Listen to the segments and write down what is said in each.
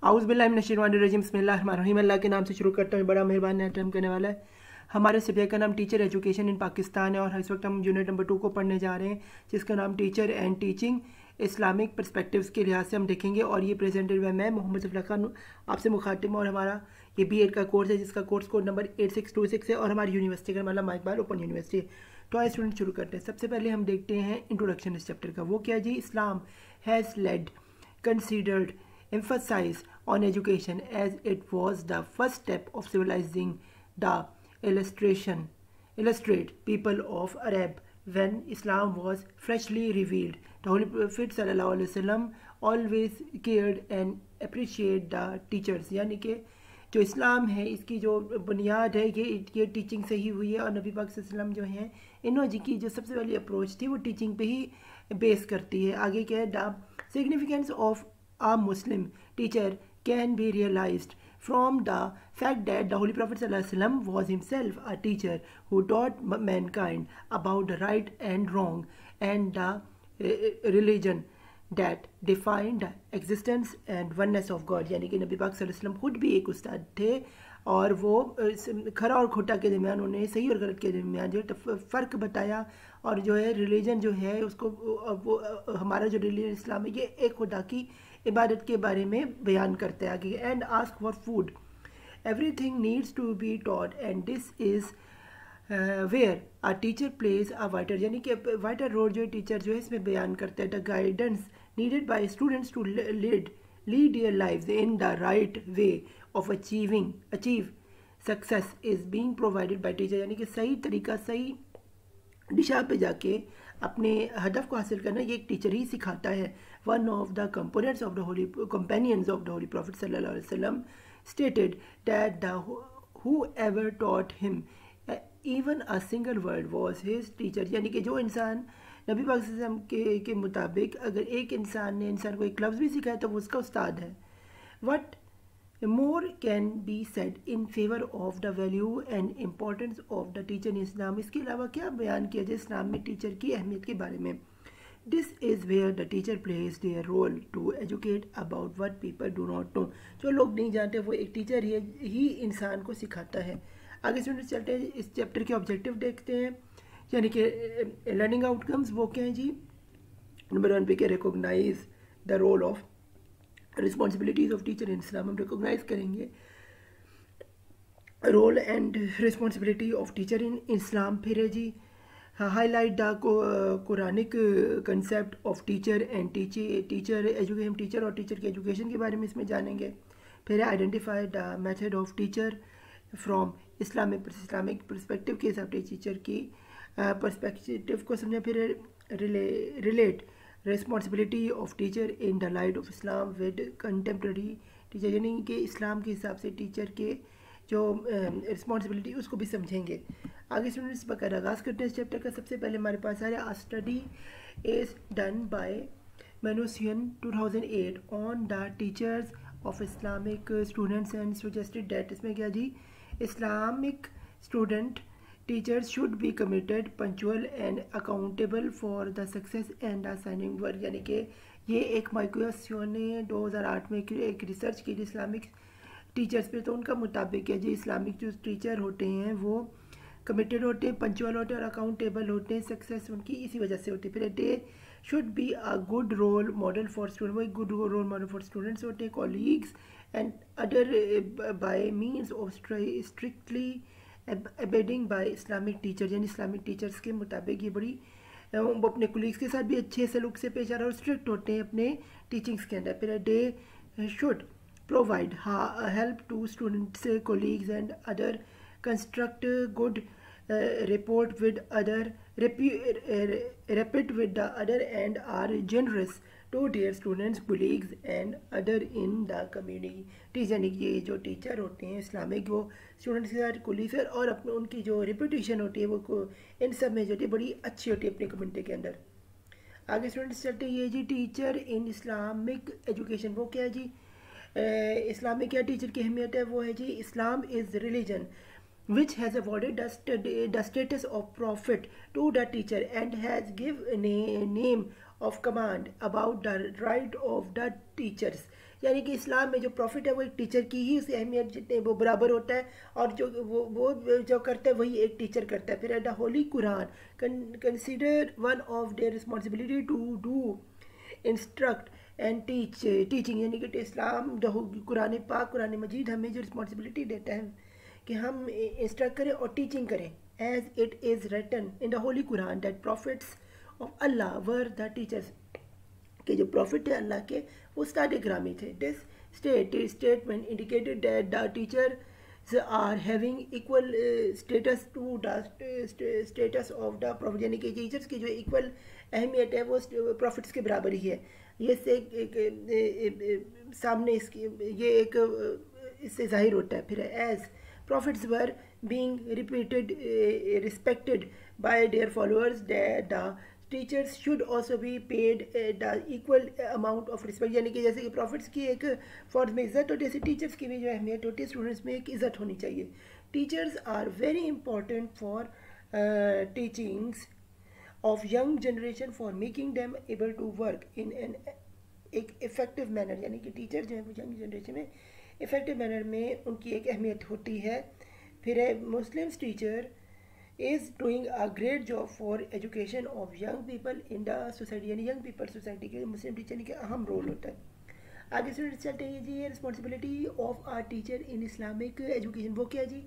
आउज़ बिल्लाहि मिनश्शैतानिर्रजीम बिस्मिल्लाहिर्रहमानिर्रहीम। अल्लाह के नाम से शुरू करता हूँ, बड़ा मेहरबान रहम करने वाला है। हमारे सब्जेक्ट का नाम टीचर एजुकेशन इन पाकिस्तान है और इस वक्त हम यूनिट नंबर 2 को पढ़ने जा रहे हैं, जिसका नाम teacher and teaching Islamic perspectives के लिहाज से हम देखेंगे। और ये प्रेजेंटेड है मैं मोहम्मद ज़फ़र खान आपसे मुखातिब, और हमारा ये B.Ed का कोर्स है जिसका कोर्स कोड नंबर 8626 है और हमारी यूनिवर्सिटी का मतलब इकबाल ओपन यूनिवर्सिटी है। तो आइए स्टूडेंट शुरू करते हैं। सबसे पहले हम देखते हैं इंट्रोडक्शन इस चैप्टर का। वो क्या जी? Islam has led considered emphasize on education as it was the first step of civilizing the illustrate people of Arab when Islam was freshly revealed. The Holy Prophet sallallahu alaihi wasallam always cared and appreciated the teachers, यानी कि जो इस्लाम है इसकी जो बुनियाद है ये teaching से ही हुई है। और नबी पाक सल्लल्लाहु अलैहि वसल्लम जो हैं इन्होंने जी की जो सबसे पहली अप्रोच थी वो टीचिंग पे ही बेस करती है। आगे क्या है? The significance of a Muslim teacher can be realized from the fact that the Holy Prophet ﷺ was himself a teacher who taught mankind about the right and wrong and the religion that defined the existence and oneness of God। यानी कि नबी पाक सल्लल्लाहु अलैहि वसल्लम खुद भी एक उस्ताद थे और वो खरा और खोटा के दरमियान उन्हें सही और गलत के दरमियान जो है फ़र्क बताया। और जो है रिलीजन जो है उसको वो हमारा जो रिलीजन इस्लाम है ये एक खुदा की इबादत के बारे में बयान करते हैं। आगे and ask for food everything needs to be taught and this is where a teacher plays a waiter, यानी कि वाइटर रोल जो टीचर जो है इसमें बयान करते हैं। The guidance needed by students to lead their lives in the right way of achieve success is being provided by teacher, यानी कि सही तरीका सही दिशा पे जाके अपने हदफ को हासिल करना ये एक टीचर ही सिखाता है। One of the components of the Holi companions of the holy prophet सल्लल्लाहु अलैहि वसल्लम stated that the whoever taught him even a single word was his teacher, यानी कि जो इंसान नबी पाक सल्लल्लाहु अलैहि वसल्लम के मुताबिक अगर एक इंसान ने इंसान को एक लफ्ज़ भी सिखाया तो वो उसका उस्ताद है। What more can be said in favor of the value and importance of the teacher in Islam। इसके अलावा क्या बयान किया जाए इस्लाम में टीचर की अहमियत के बारे में? This is where the teacher plays their role to educate about what people do not know। जो लोग नहीं जानते वो एक टीचर ही इंसान को सिखाता है। आगे स्टूडेंट्स चलते हैं, इस चैप्टर के ऑब्जेक्टिव देखते हैं, यानी कि लर्निंग आउटकम्स वो क्या हैं जी? नंबर 1 पे क्या? Recognise the role of responsibilities of teacher in Islam. हम रिकॉग्नाइज करेंगे role and responsibility of teacher in Islam. फिर है जी highlight the Quranic concept of teacher and teacher education, teacher और टीचर के एजुकेशन के बारे में इसमें जानेंगे। फिर identify the method of teacher from Islamic perspective के हिसाब से टीचर की पर्सपेक्टिव को समझा। फिर relate responsibility of teacher in the light of Islam with contemporary teacher, यानी कि इस्लाम के हिसाब से टीचर के जो रिस्पॉन्सिबिलिटी उसको भी समझेंगे। आगे स्टूडेंट्स बकायदा आगाज़ करते हैं इस चैप्टर का। सबसे पहले हमारे पास आ रहा है a study is done by मैनुसियन 2008 on the teachers of Islamic students and suggested that. इसमें क्या जी? Islamic student teachers should be committed punctual and accountable for the success and the shining work, यानी कि ये एक माइक्रोसियो ने 2008 में एक रिसर्च की इस्लामिक टीचर्स पे। तो उनका मुताबिक है जी इस्लामिक जो टीचर होते हैं वो कमिटेड होते हैं, पंचुअल होते हैं और अकाउंटेबल होते हैं। सक्सेस उनकी इसी वजह से होती है। फिर they should be a good role model for student, वो एक good role model for students होते हैं, colleagues and other by means of strictly abiding by Islamic teacher, यानी इस्लामिक टीचर्स के मुताबिक ये बड़ी वो अपने कोलीग्स के साथ भी अच्छे सलूक से पेश आ रहे और स्ट्रिक्ट होते हैं अपने टीचिंग्स के अंदर। फिर they should provide help to students, colleagues and other, construct good rapport with other, repeat with the other and are generous to their students, colleagues and other in the community। यानी कि ये जो teacher होते हैं Islamic वो students के साथ colleagues और अपने उनकी जो रेपुटेशन होती है वो इन सब में जो होती है बड़ी अच्छी होती है अपनी कम्युनिटी के अंदर। आगे स्टूडेंट्स चलते हैं, ये जी टीचर इन इस्लामिक एजुकेशन वो क्या है जी? इस्लामिक क्या टीचर की अहमियत है? वो है जी Islam is religion which has awarded the status of prophet to the teacher and has given a name of command about the right of the teachers, यानी कि इस्लाम में जो प्रॉफिट है वो एक टीचर की ही उसे अहमियत जितने वो बराबर होता है, और जो वो जो करता है वही एक टीचर करता है। फिर the holy Quran consider one of their responsibility to do instruct and teaching, यानी कि इस्लाम जो कुरान पाक कुरान मजीद हमें जो रिस्पॉन्सिबिलिटी देता है कि हम इंस्ट्रक्ट करें और टीचिंग करें। As it is written in the holy Quran that prophets of Allah were the teachers, के जो प्रॉफिट है अल्लाह के वो उस्ताद इकरामी थे। This statement indicated that the teachers are having equal status to the status of the prophet, यानी कि टीचर्स की जो इक्वल अहमियत है वो प्रॉफिट्स के बराबर ही है। ये से सामने इसकी ये एक इससे जाहिर होता है। फिर as profits were being repeated respected by their followers, that the teachers should also be paid the equal amount of respect, यानी कि जैसे कि प्रॉफिट्स की एक फॉर्म में इज्जत होती है, जैसे टीचर्स की भी जो अहमियत होती है स्टूडेंट्स में एक इज्जत होनी चाहिए। Teachers are very important for teachings of young generation for making them able to work in an एक इफेक्टिव मैनर, यानी कि टीचर जो है वो यंग जनरेशन में इफेक्टिव मैनर में उनकी एक अहमियत होती है। फिर Muslims teacher is doing a great job for education of young people in the society, यानी यंग पीपल सोसाइटी के मुस्लिम टीचर के अहम रोल होता है। आगे स्टूडेंट्स चलते हैं जी, responsibility of our teacher in Islamic education, वो क्या जी?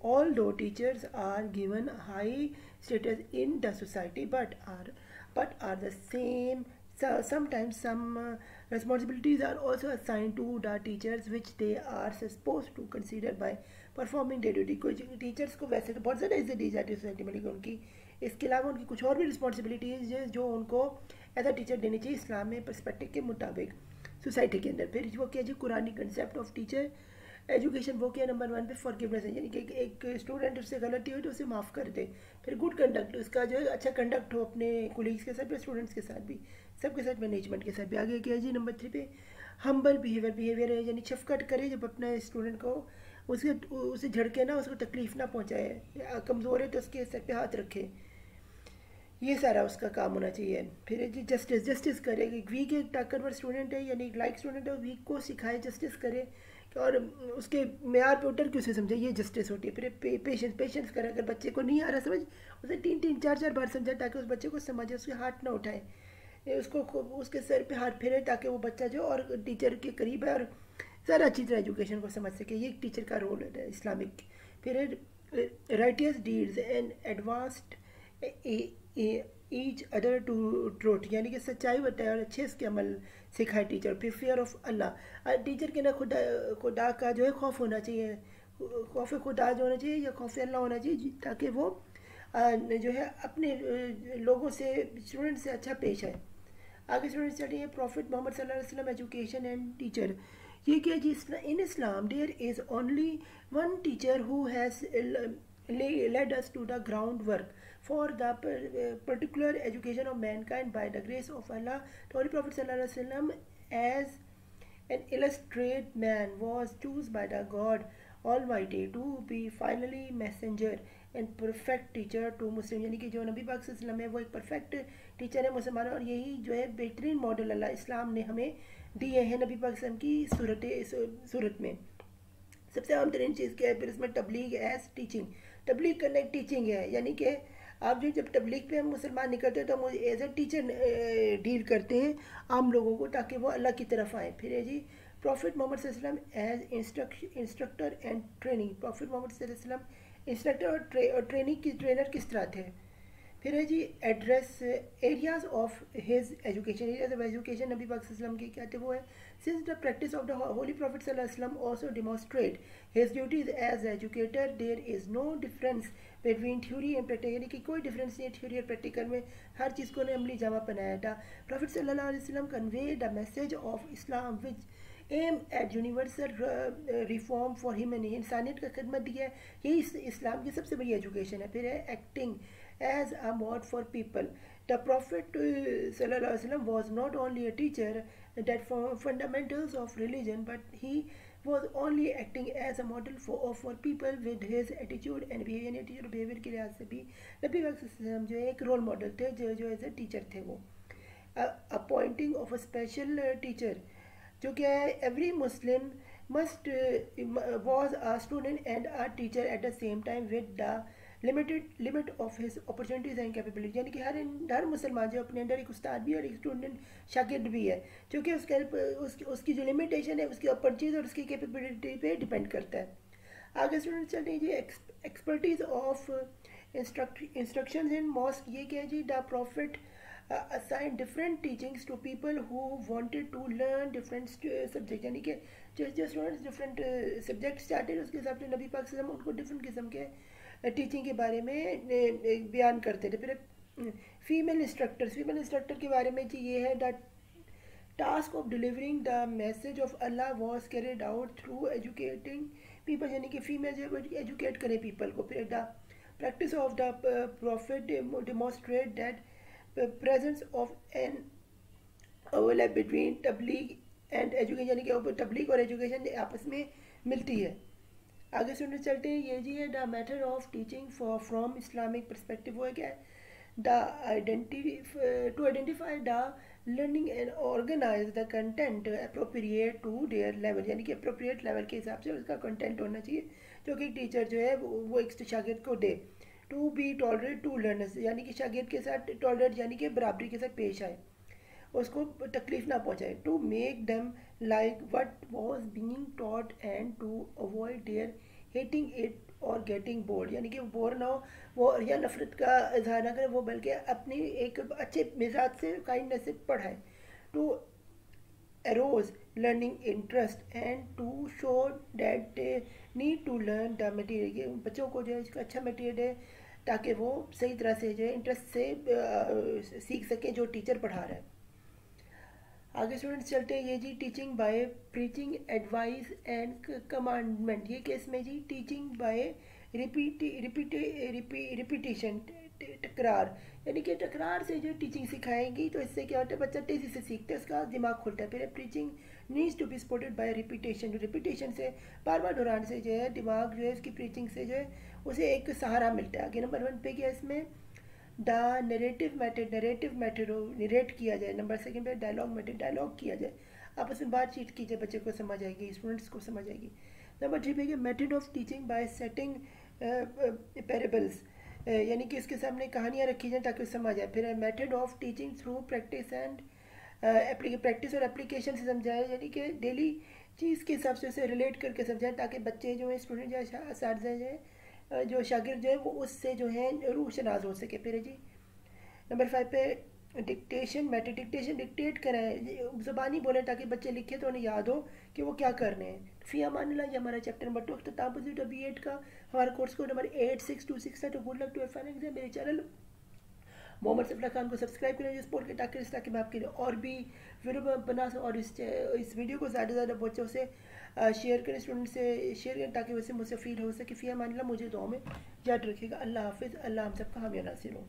Although teachers are given high status in the society but are the same, sometimes some responsibilities are also assigned to the teachers which they are supposed to consider by performing their duty। कुछ teachers को वैसे तो बहुत ज़्यादा इज्जत दी जाती है society में, लेकिन उनकी इसके अलावा उनकी कुछ और भी रिस्पॉन्सिबिलिटीज है जो उनको एज अ टीचर देनी चाहिए इस्लाम में पर्सपेक्टिव के मुताबिक सोसाइटी के अंदर। फिर वो क्या जी? कुरानी कंसेप्ट ऑफ टीचर एजुकेशन, वो क्या? नंबर 1 पे फॉरगिवनेस है, यानी कि एक स्टूडेंट उससे गलती हो तो उसे माफ़ कर दे। फिर गुड कंडक्ट, उसका जो है अच्छा कंडक्ट हो अपने कोलीग्स के साथ भी, स्टूडेंट्स के साथ भी, सबके साथ, मैनेजमेंट के साथ भी। आगे क्या है जी? नंबर 3 पे हम्बल बिहेवियर है, यानी शफकत करे जब अपना स्टूडेंट को उसे झड़के ना, उसको तकलीफ ना पहुँचाए, कमज़ोर है तो उसके सर पे हाथ रखे, ये सारा उसका काम होना चाहिए। फिर जी जस्टिस करे, वीक एक ताकतवर स्टूडेंट है यानी लाइक स्टूडेंट है, वीक को सिखाए, जस्टिस करे और उसके मेयार पे उतर के उसे समझे, ये जस्टिस होती है। फिर पेशेंस करे, अगर बच्चे को नहीं आ रहा समझ उसे 3-4 बार समझाए ताकि उस बच्चे को समझे, उसके हाथ ना उठाए, उसको उसके सर पे हाथ फेरे ताकि वो बच्चा जो और टीचर के करीब है और ज़्यादा अच्छी तरह एजुकेशन को समझ सके, ये एक टीचर का रोल है इस्लामिक। फिर righteous deeds and advanced each other to truth, यानी कि सच्चाई बताए और अच्छे इसके अमल सिखाए टीचर। फिर फियर ऑफ अल्लाह, टीचर के ना खुदा का जो है खौफ होना चाहिए, खौफ खुदा जो होना चाहिए या खौफ अल्लाह होना चाहिए, ताकि वो जो है अपने लोगों से स्टूडेंट से अच्छा पेश आए। आगे स्टूडेंट चलिए, प्रॉफिट मोहम्मद सल्लल्लाहु अलैहि वसल्लम एजुकेशन एंड टीचर, ये क्या जी? In Islam there is only one teacher who has led us to the groundwork for the particular education of mankind by the grace of Allah. The Holy Prophet sallallahu alaihi wasallam, as an illustrious man, was chosen by the God Almighty to be finally messenger and perfect teacher to Muslim, यानी कि जो नबी पाक सल्लल्लाहु अलैहि वसल्लम है वो एक परफेक्ट टीचर है मुसलमानों, और यही जो है बेहतरीन मॉडल अल्लाह इस्लाम ने हमें दिए हैं नबी पाक सल्लल्लाहु अलैहि वसल्लम की सूरत में। सबसे आम तरीन चीज़ क्या है? फिर इसमें तबलीग एज टीचिंग, तबलीग करना एक टीचिंग है, यानी कि आप जो जब तबलीग पे हम मुसलमान निकलते हैं तो हम एज ए टीचर डील करते हैं आम लोगों को ताकि वो अल्लाह की तरफ आए। फिर है जी प्रॉफिट मोहम्मद सल्लल्लाहु अलैहि वसल्लम as instructor and training, prophet Muhammad सल्लल्लाहु अलैहि वसल्लम इंस्ट्रक्टर और ट्रेनर किस तरह थे। फिर है जी address areas of his education, areas of education नबी पाक सल्लल्लाहु अलैहि वसल्लम के क्या थे? वो है since the practice of the holy prophet सल्लल्लाहु अलैहि वसल्लम also demonstrate his duties as educator, there is no difference between theory and practical, यानी कि कोई डिफरेंस नहीं है थ्योरी और प्रैक्टिकल में, हर चीज़ को ने अमली जामा पहनाया था। प्रॉफिट सल्लल्लाहु अलैहि वसल्लम convey the message of Islam which aim at universal reform for humanity, इंसानियत का खिदमत दिया है, यही इस्लाम की सबसे बड़ी एजुकेशन है। फिर है acting as a mod for people. The Prophet sallallahu alaihi wasallam was not only a teacher that for fundamentals of religion, but he was only acting as a model for people with his attitude and behavior. attitude और behavior के लिहाज से भी नबी वसल्लम जो एक role model थे, जो एज ए टीचर थे। वो appointing of a special teacher जो क्या है, every Muslim must was a student and a teacher at the same time with the limit of his opportunities and capability, यानी कि हर मुसलमान जो अपने अंदर एक उस्ताद भी और एक स्टूडेंट शागिर्द भी है, क्योंकि उसकी जो लिमिटेशन है उसकी अपॉर्चुनिटीज़ और उसकी कैपेबिलिटी पे डिपेंड करता है। आगे स्टूडेंट चलते हैं जी, expertise of instructions in mosque, ये क्या है जी, the prophet assign different teachings to people who wanted to learn different subject, यानी कि जो स्टूडेंट्स डिफरेंट सब्जेक्ट चाहते हैं उसके हिसाब से नबी पाक सल्लल्लाहु अलैहि वसल्लम उनको डिफरेंट किस्म के टीचिंग के बारे में बयान करते थे। फिर फीमेल इंस्ट्रक्टर के बारे में जी ये है, the task of delivering the message of Allah was carried out through educating people, यानी कि फीमेल जो है एजुकेट करें पीपल को। फिर the practice of the prophet demonstrate that presence of an overlap between तबलीग एंड एजुकेशन, यानी कि तबलीग और एजुकेशन आपस में मिलती है। आगे सुनने चलते हैं, ये जी है the method of teaching for from Islamic perspective, वो है क्या है, to identify the learning and organise the content appropriate to their level, यानी कि अप्रोप्रिएट लेवल के हिसाब से उसका कंटेंट होना चाहिए जो कि टीचर जो है वो एक शागिर्द को दे। To be tolerate to learners, यानी कि शागिर्द के साथ टॉलरेट यानी कि बराबरी के साथ पेश आए, उसको तकलीफ ना पहुँचाए। To make them like what was being taught and to avoid their hating it और गेटिंग बोर्ड, यानी कि बोर ना हो वो या नफरत का इजहार ना करे वो, बल्कि अपनी एक अच्छे मिजाज से काइंडनेस से पढ़ाए। To arouse learning interest and to show that they need to learn the material, बच्चों को जो है इसका अच्छा मटीरियल है ताकि वो सही तरह से जो है इंटरेस्ट से सीख सकें जो टीचर पढ़ा रहा है। आगे स्टूडेंट्स चलते हैं, ये जी teaching by preaching advice and commandment, ये केस में जी टीचिंग बाय रिपीटेशन तकरार, यानी कि तकरार से जो टीचिंग सिखाएंगी तो इससे क्या होता है, बच्चा तेज़ी से सीखता है, उसका दिमाग खुलता है। फिर preaching needs to be supported by repetition से बार बार दोहराने से जो है दिमाग जो है उसकी प्रीचिंग से जो है उसे एक सहारा मिलता है। आगे नंबर 1 पे क्या है इसमें, द नरेटिव मेथड नरेट किया जाए। नंबर 2 पे डायलॉग मेथड डायलॉग किया जाए, आपस में बातचीत कीजिए, बच्चे को समझ आएगी, स्टूडेंट्स को समझ आएगी। नंबर 3 पे method of teaching by setting parables, यानी कि उसके सामने कहानियाँ रखी जाए ताकि समझ आए। फिर method of teaching through practice and practice और एप्लीकेशन से समझाए, यानी कि डेली चीज़ के हिसाब से उसे रिलेट करके समझाएं ताकि बच्चे जो है स्टूडेंट या असातिज़ा जो है जो शागिर्द जो है वो उससे जो है रूह से नाज हो सके। फिर जी नंबर 5 पे डिक्टेशन मेथड, डिक्टेट कराएं, ज़बानी बोलें ताकि बच्चे लिखे तो उन्हें याद हो कि वो क्या कर रहे हैं। फ़ी अमानिल्लाह, ये हमारा चैप्टर नंबर 2 अख्ताम पज़ीर B.Ed का हमारा कोर्स कोड नंबर 8626 है। तो good luck to your final exam. मेरे चैनल मोहम्मद सफला खान को सब्सक्राइब करें सपोर्ट के ताकि मैं आपके लिए और भी वीडियो बना सकूँ, और इस वीडियो को ज़्यादा से ज़्यादा बच्चों से शेयर करें, स्टूडेंट से शेयर करें ताकि वैसे मुझसे फील हो सके। फ़ी अमान अल्लाह, मुझे दुआ में याद रखिएगा। अल्लाह हाफिज़, अल्लाह हम सबका हामी नासिर हो।